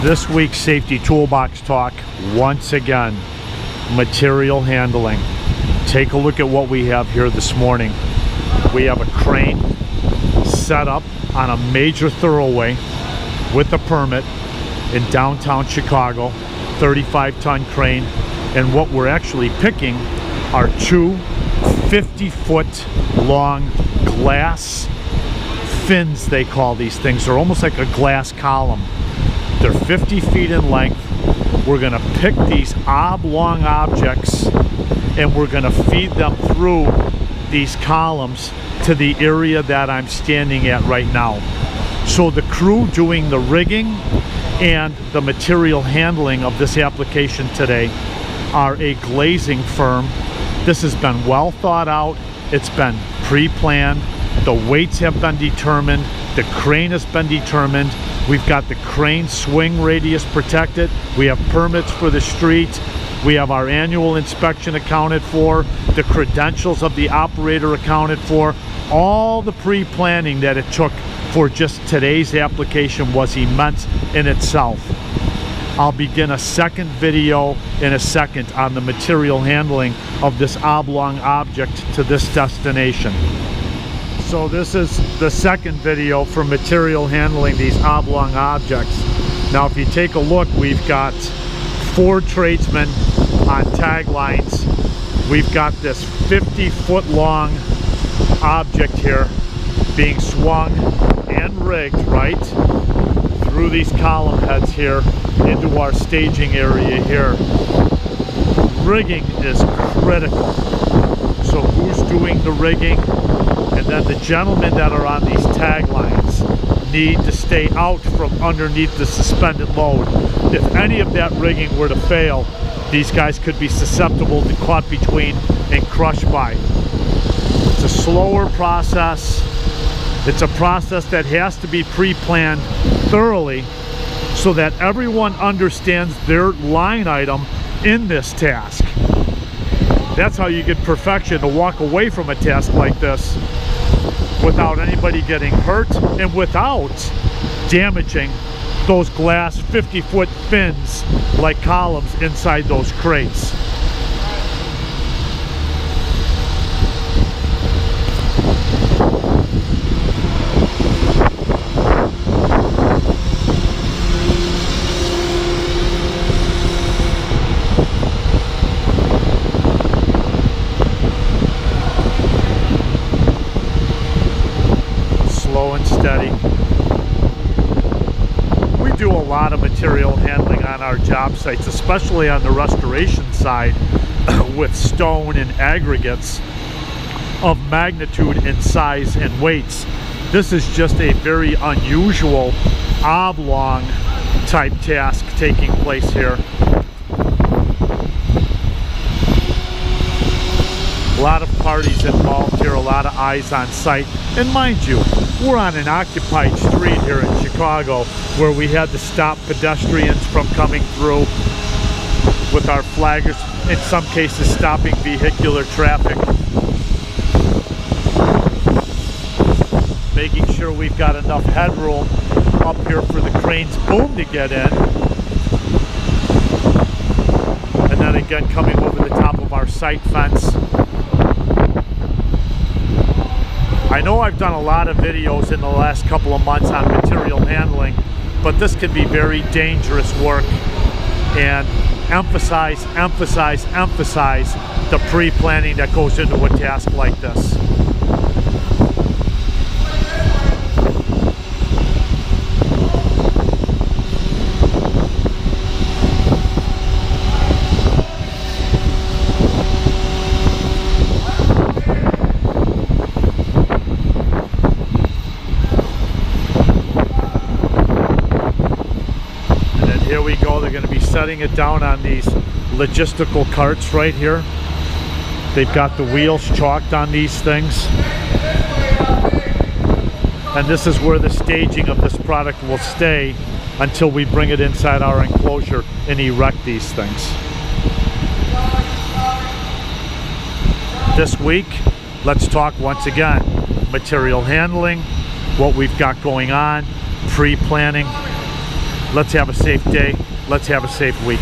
This week's Safety Toolbox Talk, once again, material handling. Take a look at what we have here this morning. We have a crane set up on a major thoroughway with a permit in downtown Chicago, 35-ton crane, and what we're actually picking are two 50-foot long glass fins, they call these things. They're almost like a glass column. They're 50 feet in length. We're going to pick these oblong objects and we're going to feed them through these columns to the area that I'm standing at right now. So the crew doing the rigging and the material handling of this application today are a glazing firm. This has been well thought out. It's been pre-planned. The weights have been determined. The crane has been determined. We've got the crane swing radius protected. We have permits for the street. We have our annual inspection accounted for. The credentials of the operator accounted for. All the pre-planning that it took for just today's application was immense in itself. I'll begin a second video in a second on the material handling of this oblong object to this destination. So this is the second video for material handling these oblong objects. Now if you take a look, we've got 4 tradesmen on tag lines. We've got this 50-foot long object here being swung and rigged right through these column heads here into our staging area here. Rigging is critical. So who's doing the rigging? And then the gentlemen that are on these tag lines need to stay out from underneath the suspended load. If any of that rigging were to fail, these guys could be susceptible to caught between and crushed by. It's a slower process. It's a process that has to be pre-planned thoroughly so that everyone understands their line item in this task. That's how you get perfection, to walk away from a task like this without anybody getting hurt and without damaging those glass 50-foot fins like columns inside those crates. And steady. We do a lot of material handling on our job sites, especially on the restoration side with stone and aggregates of magnitude in size and weights. This is just a very unusual oblong type task taking place here. A lot of parties involved here, a lot of eyes on site, and mind you, we're on an occupied street here in Chicago where we had to stop pedestrians from coming through with our flaggers, in some cases stopping vehicular traffic, making sure we've got enough headroom up here for the crane's boom to get in, and then again coming over the top of our site fence. I know I've done a lot of videos in the last couple of months on material handling, but this can be very dangerous work, and emphasize the pre-planning that goes into a task like this. Here we go. They're going to be setting it down on these logistical carts right here. They've got the wheels chalked on these things. And this is where the staging of this product will stay until we bring it inside our enclosure and erect these things. This week, let's talk once again material handling, what we've got going on, pre-planning. Let's have a safe day. Let's have a safe week.